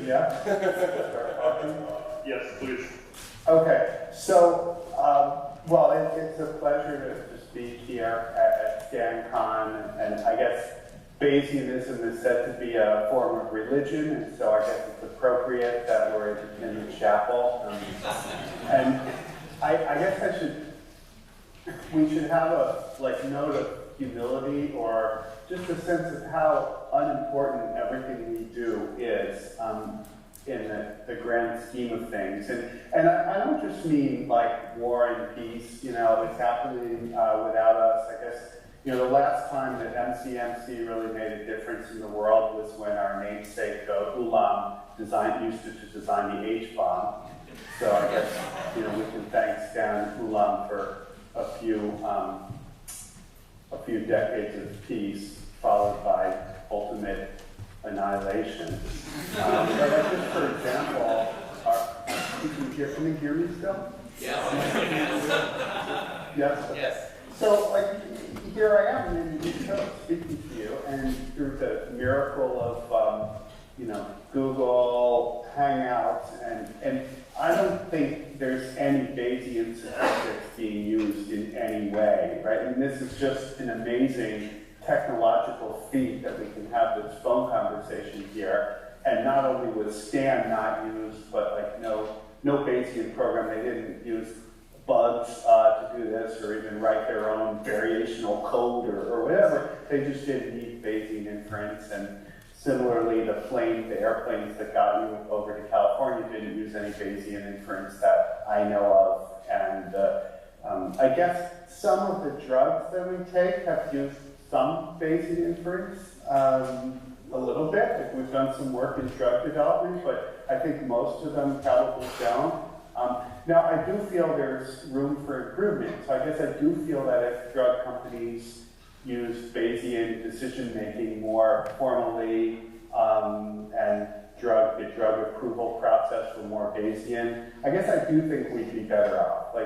Yeah? Start talking? Yes, please. Okay, so, well, it's a pleasure to speak here at StanCon, and I guess Bayesianism is said to be a form of religion, and so I guess it's appropriate that we're in the chapel. And I guess we should have a note of humility, or just a sense of how unimportant everything we do is in the grand scheme of things. And I don't just mean like war and peace, it's happening without us. I guess, the last time that MCMC really made a difference in the world was when our namesake Ulam used to design the H-bomb. So I guess, we can thank Stan Ulam for a few decades of peace, followed by ultimate annihilation. But just for example, can you hear me still? Yeah. Yes? So, here I am in the East Coast speaking to you, and through the miracle of, Google Hangouts, and I don't think there's any Bayesian statistics being used in any way, right? And this is just an amazing technological feat that we can have this phone conversation here, and not only was Stan not used, but no Bayesian program, they didn't use bugs to do this, or even write their own variational code or whatever. They just didn't need Bayesian inference. And similarly, the airplanes that got you over to California didn't use any Bayesian inference that I know of. And I guess some of the drugs that we take have used some Bayesian inference, a little bit. We've done some work in drug development, but I think most of them probably don't. Now, I do feel there's room for improvement. So I guess I do feel that if drug companies use Bayesian decision-making more formally, and the drug approval process were more Bayesian, I guess I do think we'd be better off.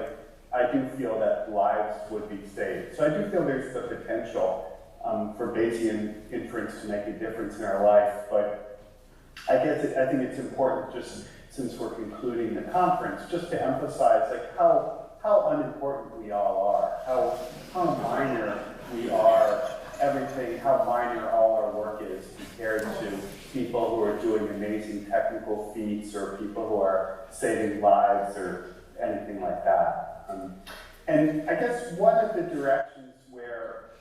I do feel that lives would be saved. So I do feel there's the potential for Bayesian inference to make a difference in our life, but I think it's important, just since we're concluding the conference, just to emphasize how unimportant we all are, how minor we are, how minor all our work is compared to people who are doing amazing technical feats, or people who are saving lives, or anything like that. And I guess one of the directions where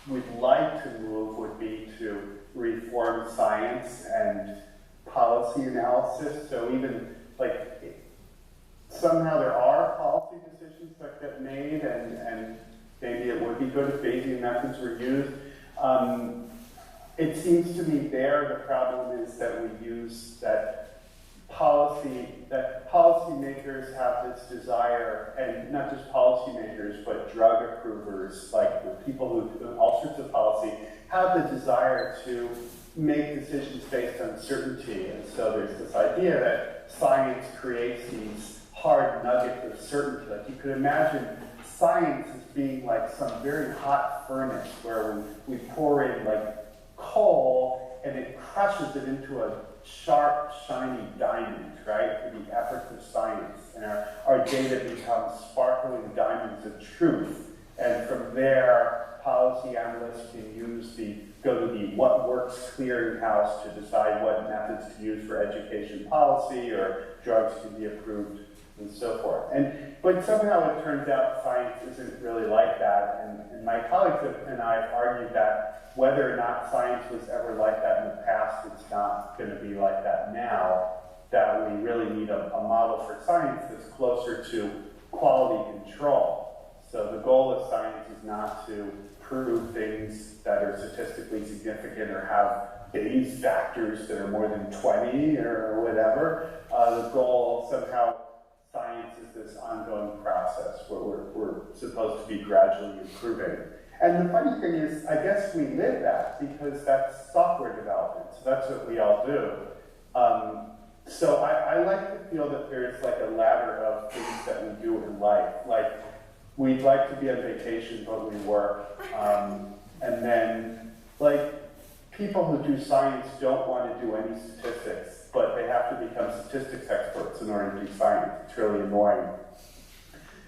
we'd like to move would be to reform science and policy analysis. So even somehow there are policy decisions that get made, and maybe it would be good if Bayesian methods were used. It seems to me the problem is that we use that policymakers have this desire, and not just policymakers, but drug approvers, the people who do all sorts of policy, have the desire to make decisions based on certainty. And so there's this idea that science creates these hard nuggets of certainty. You could imagine science as being some very hot furnace where we pour in coal, and it crushes it into a sharp, shiny diamond, right? Through the efforts of science. And our data becomes sparkling diamonds of truth. And from there, policy analysts can go to the what works clearinghouse to decide what methods to use for education policy, or drugs can be approved, and so forth. But somehow it turns out science isn't really like that. And my colleagues and I have argued that whether or not science was ever like that in the past, it's not going to be like that now, that we really need a model for science that's closer to quality control. So the goal of science is not to prove things that are statistically significant or have Bayes factors that are more than 20 or whatever. The goal, somehow, science is this ongoing process where we're supposed to be gradually improving. And the funny thing is, I guess we live that, because that's software development, so that's what we all do. So I like to feel that there's a ladder of things that we do in life. We'd like to be on vacation, but we work. And then, people who do science don't want to do any statistics, but they have to become statistics experts in order to do science. It's really annoying.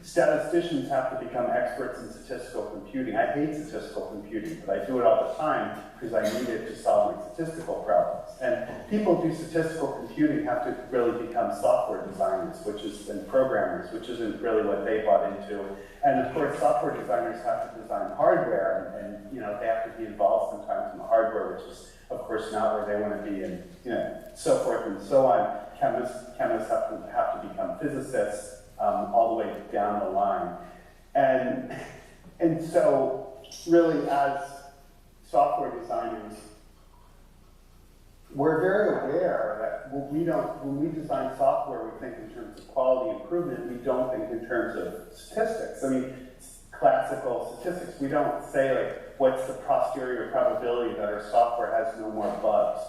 Statisticians have to become experts in statistical computing. I hate statistical computing, but I do it all the time because I need it to solve my statistical problems. And people who do statistical computing have to really become software designers, and programmers, which isn't really what they bought into. And of course, software designers have to design hardware, and they have to be involved sometimes in the hardware, which is, of course, not where they want to be, and so forth and so on. Chemists have to become physicists. All the way down the line. And so really as software designers, we're very aware that when we design software, we think in terms of quality improvement, we don't think in terms of statistics. I mean, classical statistics, we don't say like, what's the posterior probability that our software has no more bugs?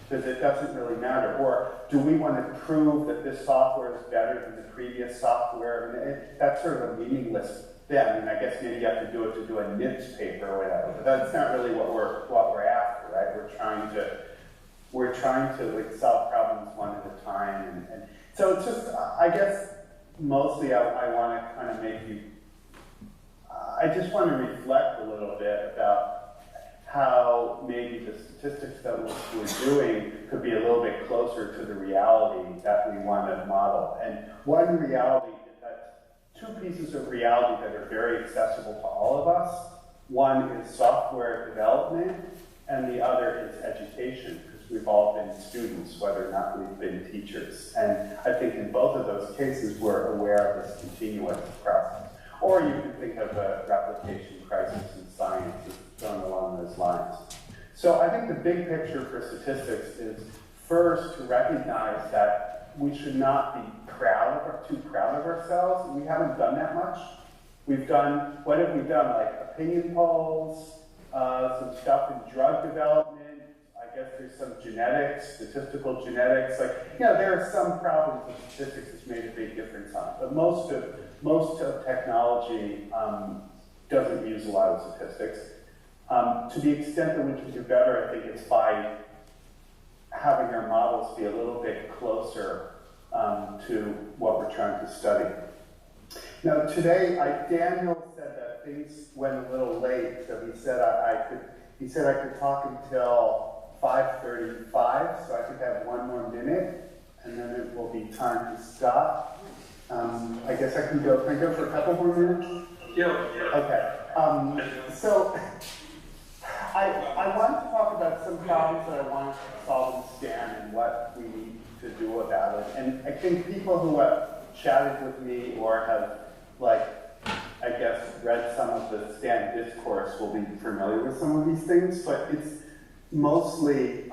Because it doesn't really matter. Or do we want to prove that this software is better than the previous software? And that's sort of a meaningless thing. I mean, I guess maybe you have to do it to do a NIPS paper or whatever, but that's not really what we're after, right? We're trying to like solve problems one at a time, and so it's just, I guess mostly I want to kind of make you. I just want to reflect a little bit about how maybe the statistics that we're doing could be a little bit closer to the reality that we want to model. And one reality is that two pieces of reality that are very accessible to all of us. One is software development, and the other is education, because we've all been students, whether or not we've been teachers. And I think in both of those cases, we're aware of this continuous process. Or you can think of a replication crisis in science going along those lines. So I think the big picture for statistics is first to recognize that we should not be too proud of ourselves. We haven't done that much. What have we done? Like opinion polls, some stuff in drug development. I guess there's some genetics, statistical genetics. Like, there are some problems that statistics has made a big difference on. But most of technology doesn't use a lot of statistics. To the extent that we can do better, I think it's by having our models be a little bit closer to what we're trying to study. Now today, Daniel said that things went a little late, so he said I could talk until 5:35, so I could have one more minute, and then it will be time to stop. I guess can I go for a couple more minutes? Yeah. Okay. So I wanted to talk about some problems that I wanted to solve in STAN and what we need to do about it. And I think people who have chatted with me or have, read some of the STAN discourse will be familiar with some of these things, but it's mostly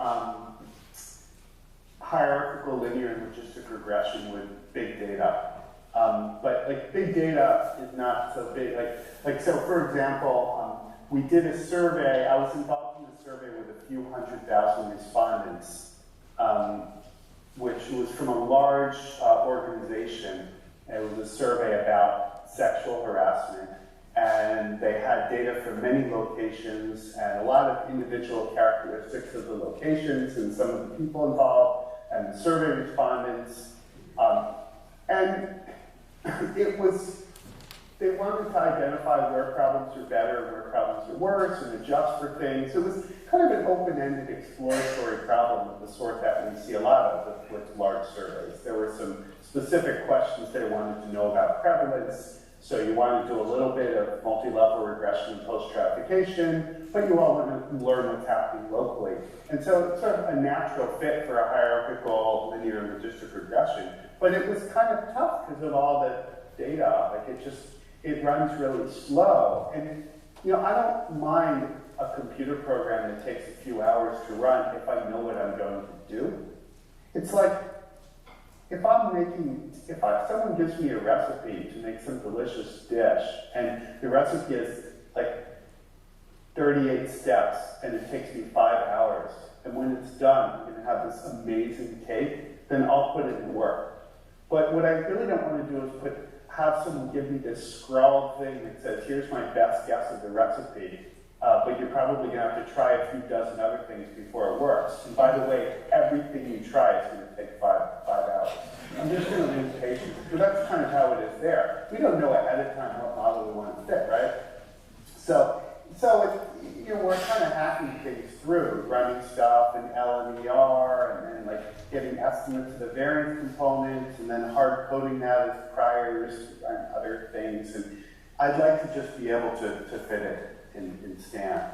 hierarchical linear and logistic regression with big data. But big data is not so big. So for example, we did a survey. I was involved in a survey with a few 100,000 respondents, which was from a large organization. It was a survey about sexual harassment, and they had data from many locations and a lot of individual characteristics of the locations and some of the people involved and the survey respondents. And they wanted to identify where problems are better, where problems are worse, and adjust for things. It was kind of an open-ended exploratory problem of the sort that we see a lot of with large surveys. There were some specific questions they wanted to know about prevalence. So you want to do a little bit of multi-level regression and post-stratification, but you all want to learn what's happening locally. And so it's sort of a natural fit for a hierarchical linear and logistic regression. But it was kind of tough because of all the data. It runs really slow. And I don't mind a computer program that takes a few hours to run if I know what I'm going to do. It's like if someone gives me a recipe to make some delicious dish, and the recipe is 38 steps, and it takes me 5 hours, and when it's done, I'm going to have this amazing cake, then I'll put it in work. But what I really don't want to do is have someone give me this scrawled thing that says, here's my best guess of the recipe, but you're probably going to have to try a few dozen other things before it works. And by the way, everything you try is going to take five hours. I'm just going to lose patience. But that's kind of how it is there. We don't know ahead of time what model we want to fit, right? So we're kind of hacking things through, running stuff in LNER, and then like getting estimates of the variance components, and then hard coding that as priors and other things. And I'd like to just be able to fit it in STAN.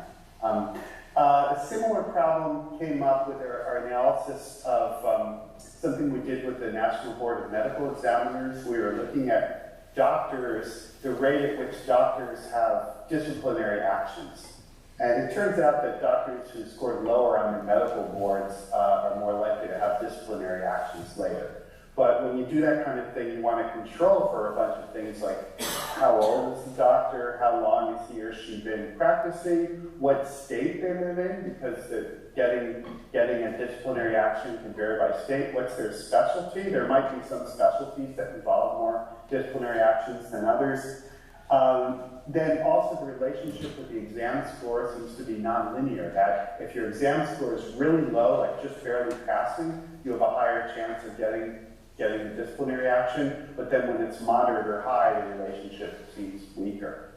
A similar problem came up with our analysis of something we did with the National Board of Medical Examiners. We were looking at doctors, the rate at which doctors have disciplinary actions. And it turns out that doctors who scored lower on the medical boards are more likely to have disciplinary actions later. But when you do that kind of thing, you want to control for a bunch of things like how old is the doctor, how long has he or she been practicing, what state they live in, because getting a disciplinary action can vary by state, what's their specialty. There might be some specialties that involve more disciplinary actions than others. Then also the relationship with the exam score seems to be nonlinear, that if your exam score is really low, like just barely passing, you have a higher chance of getting a disciplinary action, but then when it's moderate or high, the relationship seems weaker.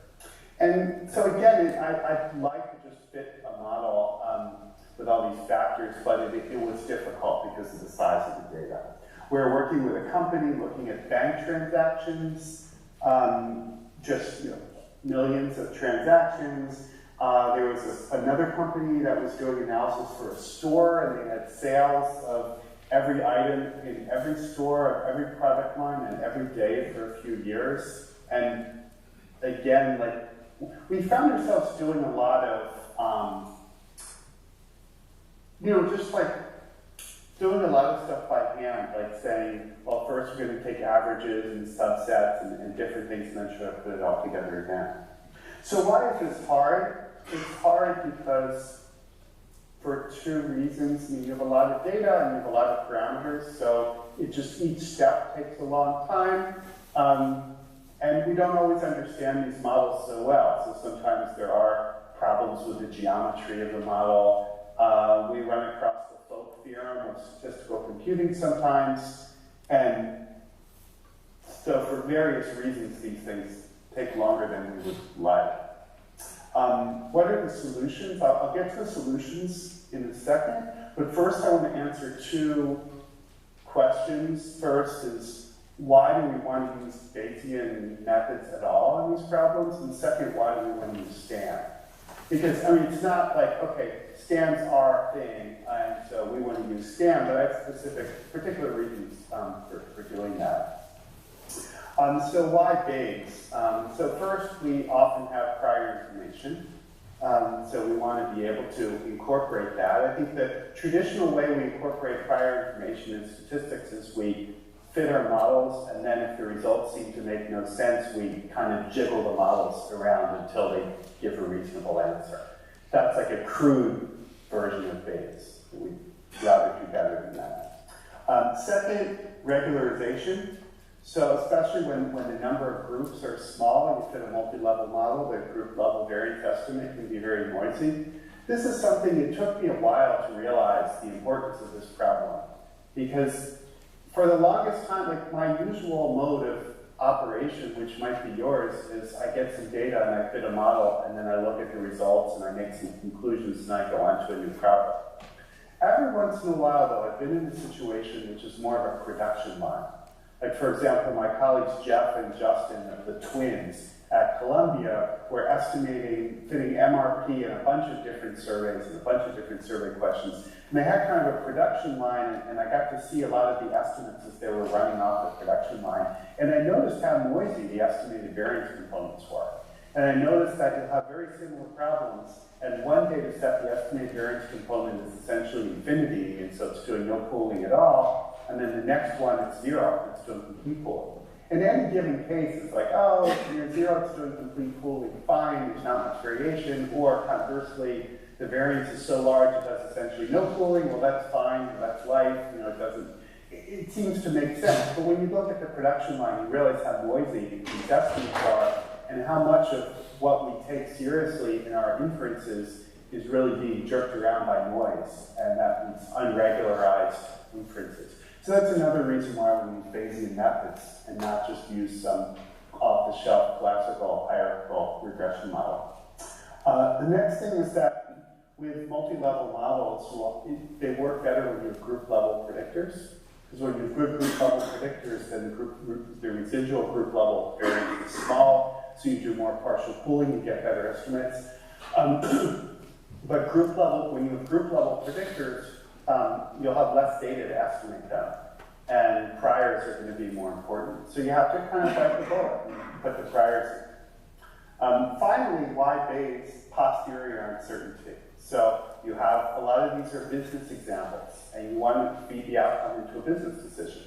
And so again, I'd like to just fit a model with all these factors, but it was difficult because of the size of the data. We're working with a company looking at bank transactions, just millions of transactions. There was another company that was doing analysis for a store, and they had sales of every item in every store, of every product line, and every day for a few years. And again, like, we found ourselves doing a lot of, just like doing a lot of stuff by hand, like saying, well, first we're going to take averages and subsets and different things, and then try to put it all together again. So why is this hard? It's hard because for two reasons. I mean, you have a lot of data and you have a lot of parameters, so each step takes a long time. And we don't always understand these models so well, so sometimes there are problems with the geometry of the model. We run across the Folk theorem of statistical computing sometimes, and so for various reasons these things take longer than we would like. What are the solutions? I'll get to the solutions in a second, but first I want to answer two questions. First is, why do we want to use Bayesian methods at all in these problems? And second, why do we want to use STAN? Because, I mean, it's not like, okay, STAN's our thing, and so we want to use STAN, but I have particular reasons for doing that. So why Bayes? So first, we often have prior information, so we want to be able to incorporate that. I think the traditional way we incorporate prior information in statistics is we fit our models, and then if the results seem to make no sense, we kind of jiggle the models around until they give a reasonable answer. That's like a crude version of Bayes. We'd rather do better than that. Second, regularization. So especially when the number of groups are small, you fit a multi-level model, the group level variance estimate can be very noisy. This is something it took me a while to realize the importance of this problem. Because for the longest time, like my usual mode of operation, which might be yours, is I get some data and I fit a model, and then I look at the results and I make some conclusions and I go on to a new problem. Every once in a while, though, I've been in a situation which is more of a production line. Like, for example, my colleagues Jeff and Justin, the twins at Columbia, were fitting MRP in a bunch of different surveys and a bunch of different survey questions. And they had kind of a production line, and I got to see a lot of the estimates as they were running off the production line. And I noticed how noisy the estimated variance components were. And I noticed that you'll have very similar problems, and one data set, the estimated variance component is essentially infinity, and so it's doing no pooling at all. And then the next one, it's zero, it's doing complete pooling. In any given case, it's like, oh, near zero, it's doing complete pooling, fine, there's not much variation, or conversely, the variance is so large it does essentially no pooling, well, that's fine, that's life, it seems to make sense. But when you look at the production line, you realize how noisy these estimates are, and how much of what we take seriously in our inferences is really being jerked around by noise, and that means unregularized inferences. So that's another reason why we use Bayesian methods and not just use some off-the-shelf classical hierarchical regression model. The next thing is that with multi-level models, well, they work better when you have group-level predictors. Because when you have good group-level predictors, then the residual group-level variance is small, so you do more partial pooling, you get better estimates. But group-level, when you have group-level predictors, you'll have less data to estimate them, and priors are going to be more important. So you have to kind of bite the bullet and put the priors in. Finally, why Bayes posterior uncertainty? So you have, a lot of these are business examples, and you want to feed the outcome into a business decision.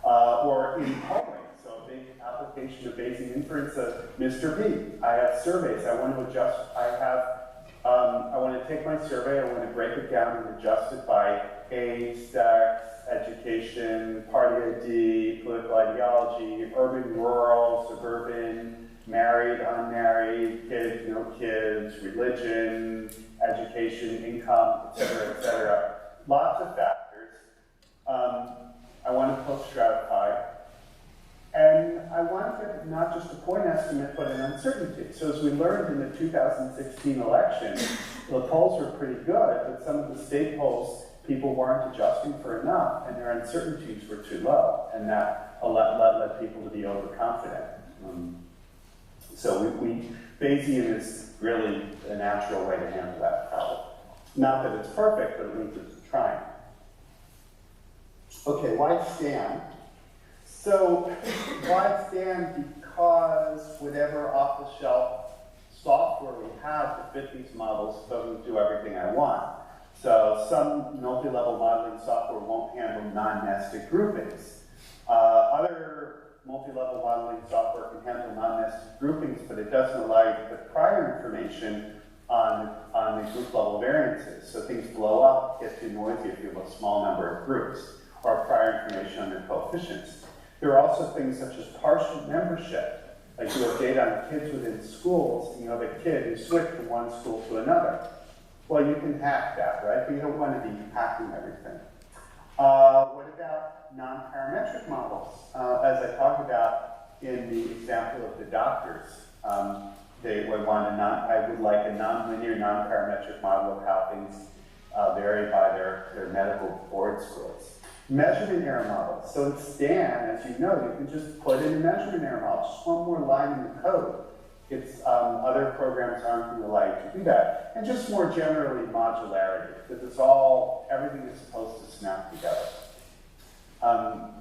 Or in polling, so a big application of Bayesian inference of Mr. B. I have surveys, I want to adjust, I want to take my survey, I want to break it down and adjust it by age, sex, education, party ID, political ideology, urban, rural, suburban, married, unmarried, kids, no kids, religion, education, income, et cetera, lots of factors. I want to post-stratify. And I want to get not just a point estimate, but an uncertainty. So as we learned in the 2016 election, the polls were pretty good, but some of the state polls, people weren't adjusting for enough, and their uncertainties were too low, and that led people to be overconfident. So Bayesian is really a natural way to handle that problem. Not that it's perfect, but it means it's trying. Okay, why STAN? So why STAN? Because whatever off-the-shelf software we have to fit these models doesn't do everything I want. So some multi-level modeling software won't handle non-nested groupings. Other multi-level modeling software can handle non-nested groupings, but it doesn't allow you to put prior information on the group level variances. So things blow up, get too noisy if you have a small number of groups, or prior information on their coefficients. There are also things such as partial membership, like you have data on kids within schools, and you have a kid who switched from one school to another. Well, you can hack that, right? But you don't want to be hacking everything. What about non-parametric models? As I talked about in the example of the doctors, I would like a non-linear, non-parametric model of how things vary by their medical board scores. Measurement error models. So in STAN, as you know, you can just put in a measurement error model, just one more line in the code. It's, other programs aren't going to allow you to do that. And just more generally, modularity, because it's all, everything is supposed to snap together.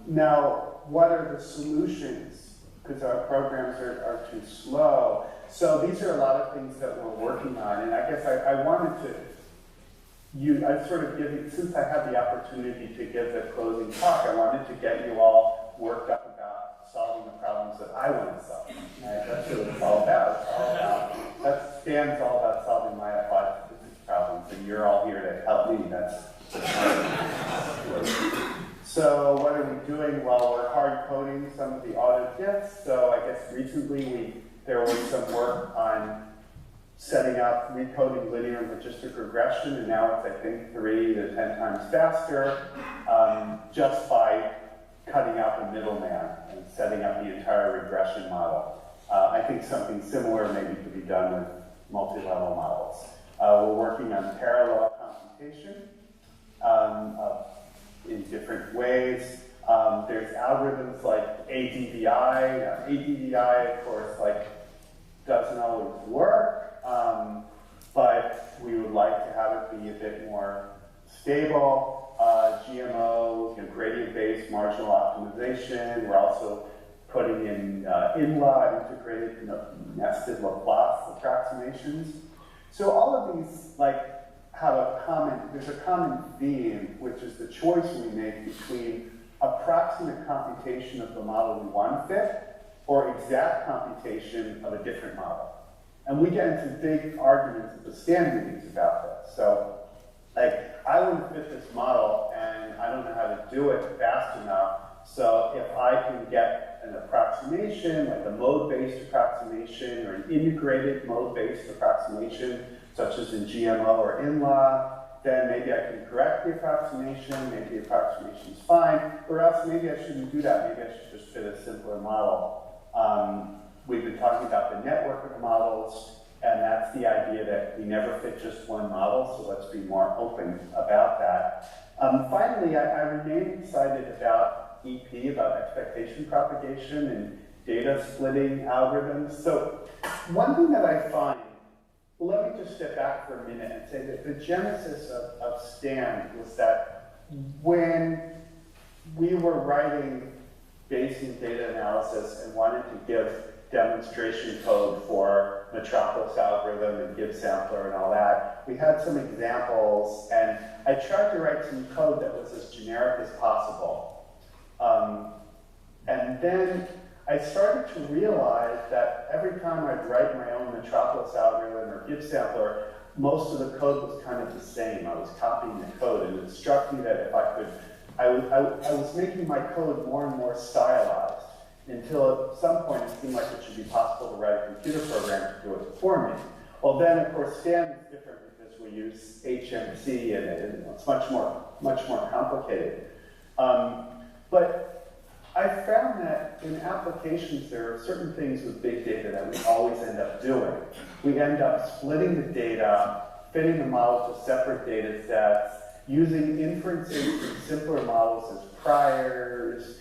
Now, what are the solutions? Because our programs are too slow. So these are a lot of things that we're working on, and I guess I wanted to, I sort of give you, since I had the opportunity to give the closing talk, I wanted to get you all worked up about solving the problems that I want to solve. Right? That's what it's all about. That STAN's all about solving my applied statistics problems, and you're all here to help me. That's so what are we doing? Well, we're hard coding some of the auto diffs. So I guess recently there was some work on setting up recoding linear logistic regression, and now it's, I think, 3 to 10 times faster, just by cutting out the middleman and setting up the entire regression model. I think something similar maybe could be done with multi-level models. We're working on parallel computation in different ways. There's algorithms like ADVI. ADVI, of course, doesn't always work. But we would like to have it be a bit more stable. GMO, gradient-based marginal optimization. We're also putting in INLA, integrated nested Laplace approximations. So all of these have there's a common theme, which is the choice we make between approximate computation of the model we want to fit or exact computation of a different model. And we get into big arguments at the STAN meetings about this. So, I want to fit this model, and I don't know how to do it fast enough. So if I can get an approximation, like a mode-based approximation or an integrated mode-based approximation, such as in GMO or in-law, then maybe I can correct the approximation, maybe the approximation is fine, or else maybe I shouldn't do that, maybe I should just fit a simpler model. We've been talking about the network of models, and that's the idea that we never fit just one model, so let's be more open about that. Finally, I remain excited about EP, about expectation propagation and data splitting algorithms. So one thing that I find, let me just step back for a minute and say that the genesis of STAN was that when we were writing Bayesian data analysis and wanted to give demonstration code for Metropolis algorithm and Gibbs sampler and all that, we had some examples, and I tried to write some code that was as generic as possible. And then I started to realize that every time I'd write my own Metropolis algorithm or Gibbs sampler, most of the code was kind of the same. I was copying the code, and it struck me that if I could, I was making my code more and more stylized, until at some point it seemed like it should be possible to write a computer program to do it for me. Well, then, of course, STAN is different because we use HMC, and it's much more complicated. But I found that in applications, there are certain things with big data that we always end up doing. We end up splitting the data, fitting the model to separate data sets, using inferences from simpler models as priors,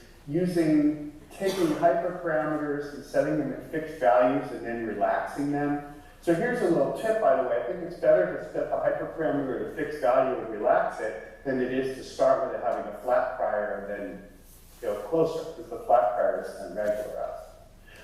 taking hyperparameters and setting them at fixed values and then relaxing them. So here's a little tip, by the way. I think it's better to set the hyperparameter at a fixed value and relax it than it is to start with it having a flat prior and then go closer, because the flat prior is unregularized.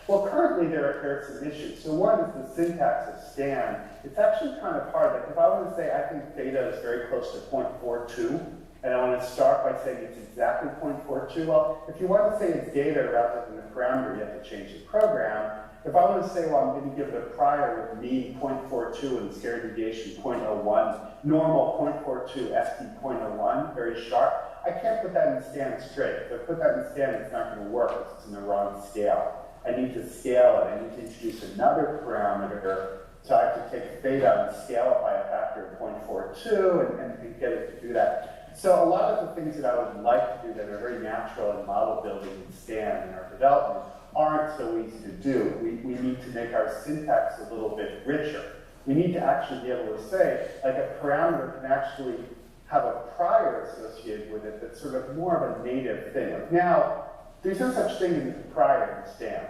Well, currently there are some issues. So one is the syntax of STAN. It's actually kind of hard. Like if I want to say I think theta is very close to 0.42, and I want to start by saying it's exactly 0.42. Well, if you want to say it's data rather than a parameter, you have to change the program. If I want to say, well, I'm going to give it a prior with mean 0.42 and standard deviation 0.01, normal 0.42, SD 0.01, very sharp, I can't put that in STAN straight. If I put that in STAN, it's not going to work because it's in the wrong scale. I need to scale it. I need to introduce another parameter. So I have to take theta and scale it by a factor of 0.42 and get it to do that. So a lot of the things that I would like to do that are very natural in model building and STAN in our development aren't so easy to do. We need to make our syntax a little bit richer. We need to actually be able to say, like a parameter can actually have a prior associated with it that's sort of more of a native thing. Like now, there's no such thing as a prior in STAN.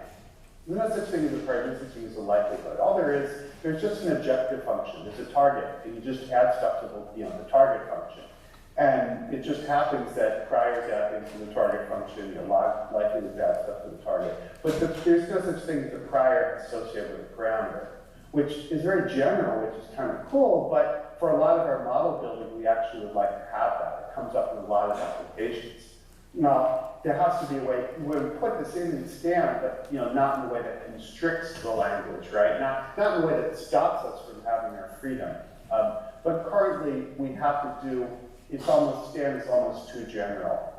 There's no such thing as a prior, there's no such thing as a likelihood. All there is, there's just an objective function. There's a target, and you just add stuff to the target function. And it just happens that priors add things to the target function, you're likely to add stuff to the target. But there's no such thing as a prior associated with a parameter, which is very general, which is kind of cool, but for a lot of our model building, we actually would like to have that. It comes up in a lot of applications. Now, there has to be a way, we would put this in STAN, but not in a way that constricts the language, right? Not in a way that stops us from having our freedom. But currently, we have to do, STAN is almost too general.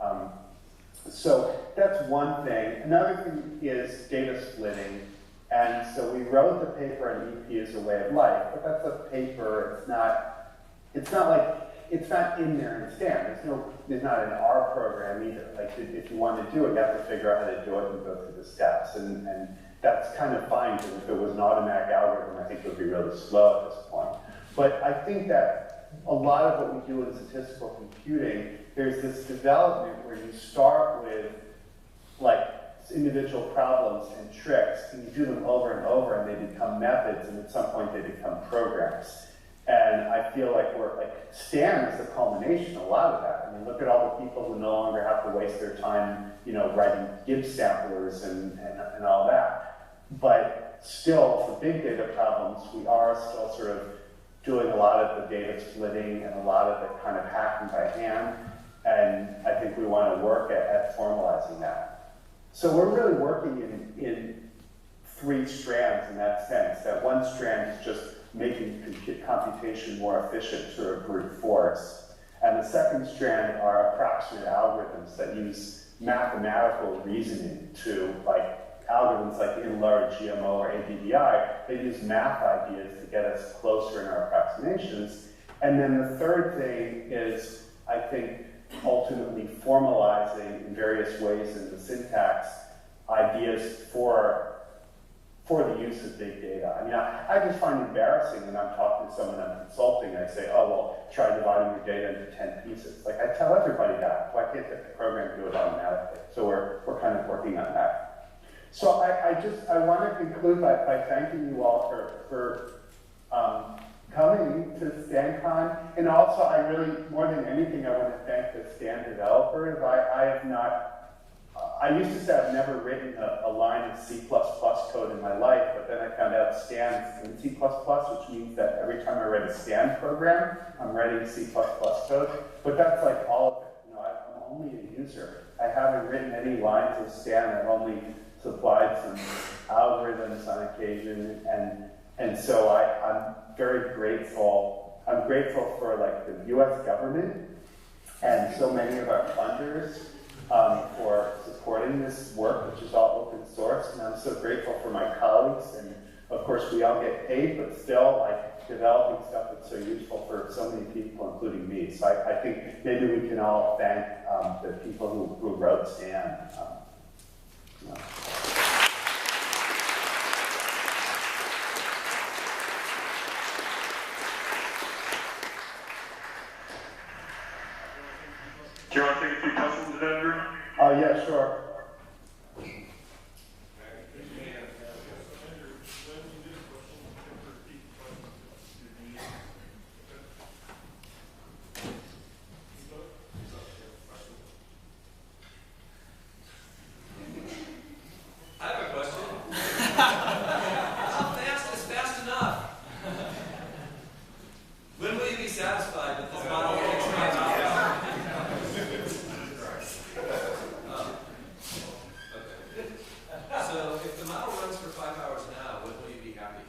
So that's one thing. Another thing is data splitting. And so we wrote the paper on EP as a way of life, but that's a paper. It's not in there in STAN. There's not an R program either. Like if you want to do it, you have to figure out how to do it and go through the steps. And that's kind of fine, because if it was an automatic algorithm, I think it would be really slow at this point. But I think that a lot of what we do in statistical computing, there's this development where you start with like individual problems and tricks, and you do them over and over, and they become methods, and at some point they become programs. And I feel like STAN is the culmination of a lot of that. I mean, look at all the people who no longer have to waste their time, writing Gibbs samplers and all that. But still, for big data problems, we are still sort of doing a lot of the data splitting and a lot of the kind of hacking by hand. And I think we want to work at formalizing that. So we're really working in three strands in that sense. That one strand is just making computation more efficient through a brute force. And the second strand are approximate algorithms that use mathematical reasoning to, like algorithms like in-large GMO or ADDI, they use math ideas to get us closer in our approximations. And then the third thing is, I think, ultimately formalizing in various ways in the syntax ideas for the use of big data. I mean, I just find it embarrassing when I'm talking to someone I'm consulting, I say, oh, well, try dividing your data into 10 pieces. Like, I tell everybody that. Why can't the program do it automatically? So we're kind of working on that. So I want to conclude by thanking you all for coming to StanCon. And also, I really, more than anything, I want to thank the Stan developers. I used to say I've never written a line of C++ code in my life, but then I found out Stan's in C++, which means that every time I write a Stan program, I'm writing C++ code. But that's like all of it. You know, I'm only a user. I haven't written any lines of Stan. I've only supplied some algorithms on occasion, and so I'm very grateful. I'm grateful for like the U.S. government and so many of our funders for supporting this work, which is all open source. And I'm so grateful for my colleagues. And of course, we all get paid, but still, like developing stuff that's so useful for so many people, including me. So I think maybe we can all thank the people who wrote Stan. Do you want to take a few questions, Andrew? Yeah, sure. I have a question. How fast is fast enough? When will you be satisfied with this model takes 5 hours? Okay. So if the model runs for 5 hours now, when will you be happy?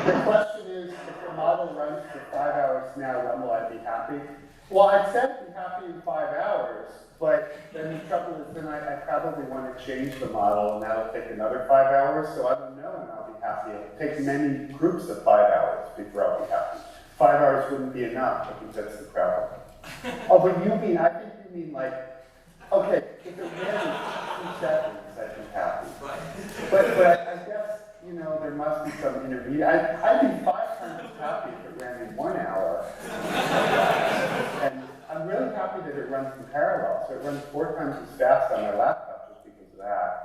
The question is, if the model runs for 5 hours now, when will I be happy? Well, I said be happy in 5 hours, but then the trouble is then I probably want to change the model, and that'll take another 5 hours, so I don't know when I'll be happy. It'll take many groups of 5 hours before I'll be happy. 5 hours wouldn't be enough. I think that's the problem. Oh, but you mean, I think you mean like, okay, if it ran in 2 seconds, I'd be happy. Right. But I guess, you know, there must be some intermediate. I'd be 5 times as happy if it ran in 1 hour. And I'm really happy that it runs in parallel. So it runs 4 times as fast on my laptop just because of that.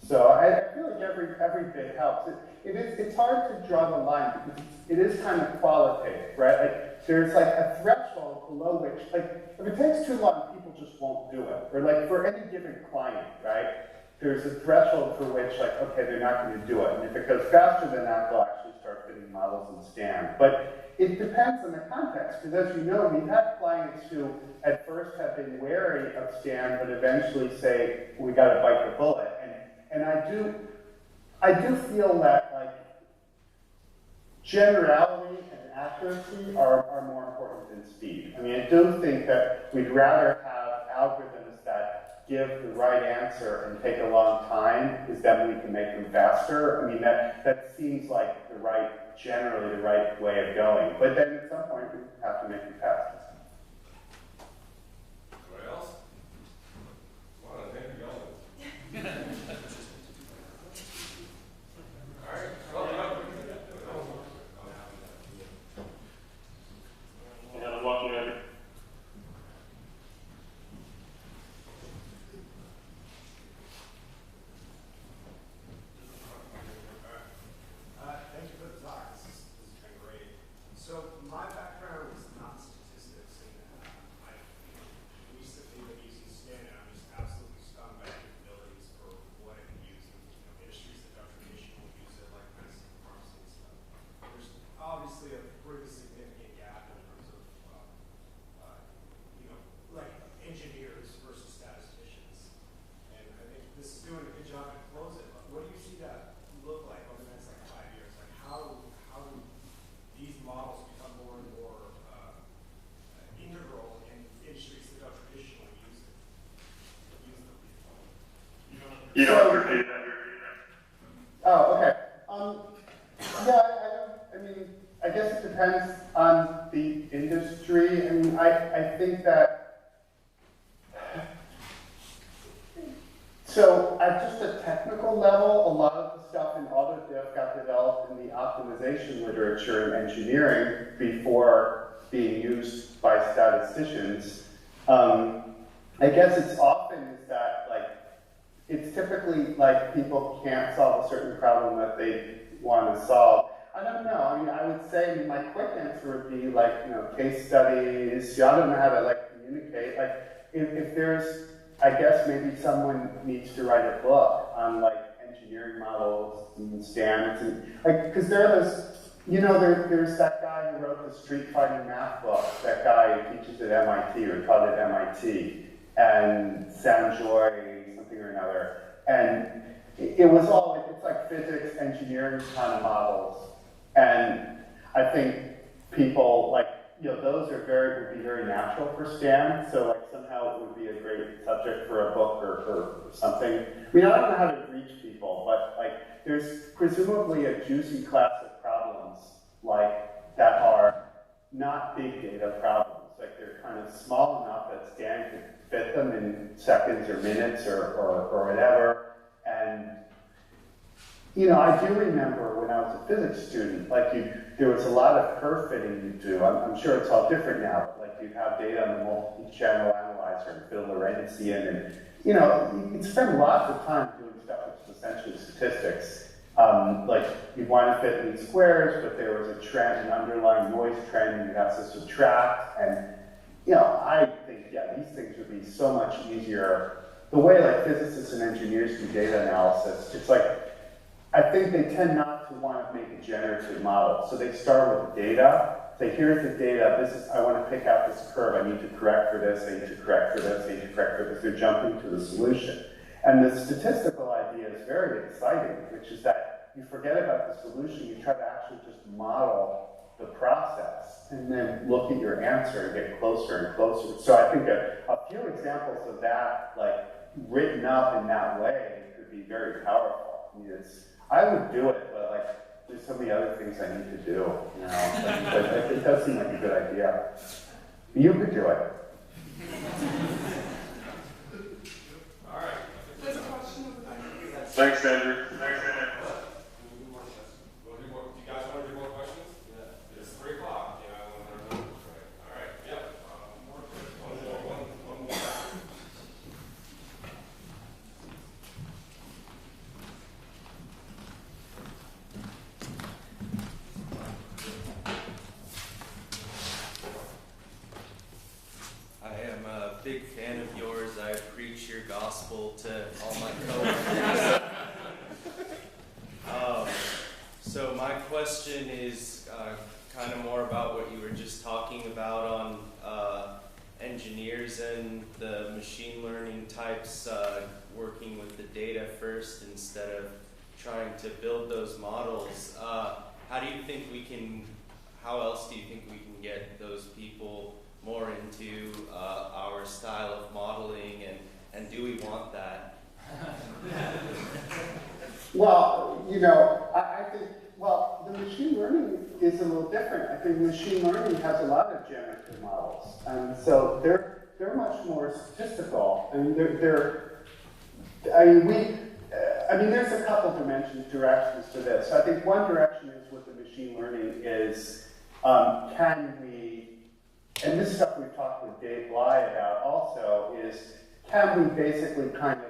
So I feel like every bit helps. It's hard to draw the line because it is kind of qualitative, right? Like there's like a threshold below which, like, if it takes too long, people just won't do it. Or like for any given client, right? There's a threshold for which, like, okay, they're not going to do it. And if it goes faster than that, they'll actually start fitting models in Stan. But it depends on the context, because as you know, we've had clients who at first have been wary of Stan, but eventually say, we got to bite the bullet. And I do feel that, like, generality and accuracy are more important than speed. I mean, I do think that we'd rather have algorithms that give the right answer and take a long time, because then we can make them faster. I mean, that seems like generally the right way of going. But then at some point, we have to make them faster. Anybody else? Wow, thank you, Gelman. All right. Yeah, I'm walking over. Thank you for the talk. This has been great. So my background is not statistics. You don't have to repeat that. Oh, okay. Yeah, I mean, I guess it depends on the industry. I mean, I think that, so at just a technical level, a lot of the stuff in AutoDiff got developed in the optimization literature in engineering before being used by statisticians. I guess it's often is that, like, it's typically like people can't solve a certain problem that they want to solve. I don't know. I mean, I would say my quick answer would be like, you know, case studies. I don't know how to like communicate. Like, if there's, I guess maybe someone needs to write a book on like engineering models and standards and like, because there are those, you know, there's that guy who wrote the Street Fighting Math book. That guy who teaches at MIT or taught at MIT, and Sanjoy something or another, and it was all like, it's like physics, engineering kind of models. And I think people like, you know, those are would be very natural for Stan. So like somehow it would be a great subject for a book or something. I mean, I don't know how to reach people, but like there's presumably a juicy class of problems like that are not big data problems. Like they're kind of small enough that Stan could fit them in seconds or minutes or whatever. And you know, I do remember when I was a physics student, like there was a lot of curve fitting you do. I'm sure it's all different now, but like you'd have data on the multi-channel analyzer and fill Lorentzian, and you know, you'd spend lots of time doing stuff which is essentially statistics. Like you'd want to fit least squares, but there was a trend, an underlying noise trend, and you'd have to subtract. And you know, I think, yeah, these things would be so much easier. The way like physicists and engineers do data analysis, it's like, I think they tend not to want to make a generative model. So they start with the data, say, here's the data, I want to pick out this curve, I need to correct for this, I need to correct for this, I need to correct for this. They're jumping to the solution. And the statistical idea is very exciting, which is that you forget about the solution, you try to actually just model the process, and then look at your answer and get closer and closer. So I think a few examples of that, like written up in that way, could be very powerful. I mean, I would do it, but like, there's so many other things I need to do, you know. But it does seem like a good idea. You could do it. All right. There's a question over there. Thanks, Andrew. Do you guys want to do more questions? Yeah. It's 3 o'clock. Yeah, I want to know. All right. Yep. One more. I am a big fan of yours. I preach your gospel to all my coworkers. So my question is kind of more about what you were just talking about on engineers and the machine learning types working with the data first instead of trying to build those models. How else do you think we can get those people more into our style of modeling, and do we want that? Well, you know, I think, well, the machine learning is a little different. I think machine learning has a lot of generative models, and so they're much more statistical. I mean, there's a couple directions to this. So I think one direction is with the machine learning is, can we, and this stuff we've talked with Dave Bly about also, is can we basically kind of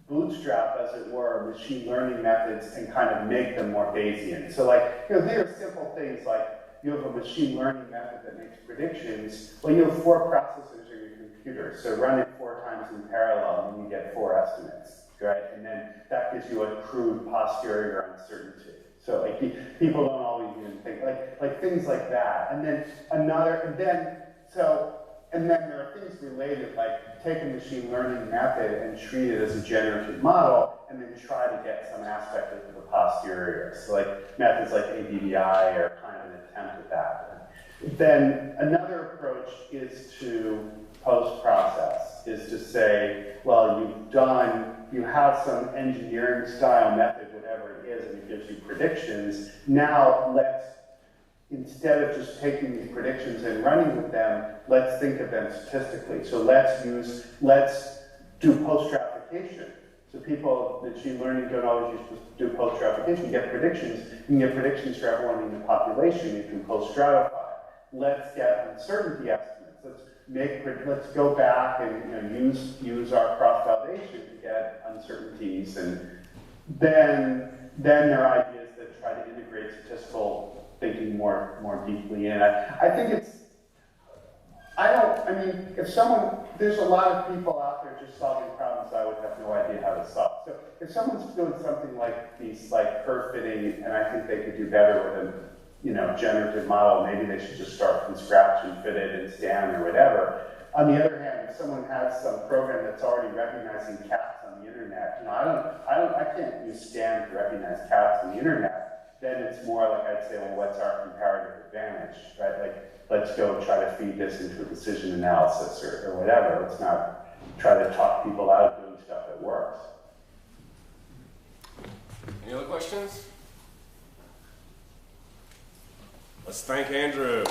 bootstrap, as it were, machine learning methods and kind of make them more Bayesian. So like, you know, there are simple things like you have a machine learning method that makes predictions. Well, you have 4 processors in your computer, so run it 4 times in parallel and you get 4 estimates, right? And then that gives you a crude posterior uncertainty. So like people don't always even think, like things like that. And then and then there are things related, like take a machine learning method and treat it as a generative model, and then try to get some aspect of the posterior. So like methods like ADDI are kind of an attempt at that. Then another approach is to post-process, is to say, well, you have some engineering style method, whatever it is, and it gives you predictions, now instead of just taking these predictions and running with them, let's think of them statistically. So let's do post-stratification. So people, machine learning don't always use to do post-stratification. You get predictions. You can get predictions for everyone in the population. You can post-stratify. Let's get uncertainty estimates. Let's go back and use our cross-validation to get uncertainties, and then there are ideas that try to integrate statistical thinking more deeply in. I think there's a lot of people out there just solving problems I would have no idea how to solve. So if someone's doing something like these, like curve fitting, and I think they could do better with a generative model, maybe they should just start from scratch and fit it in Stan or whatever. On the other hand, if someone has some program that's already recognizing cats on the internet, I can't use Stan to recognize cats on the internet. Then it's more like I'd say, well, what's our comparative advantage, right? Like, let's go try to feed this into a decision analysis or whatever. Let's not try to talk people out of doing stuff that works. Any other questions? Let's thank Andrew.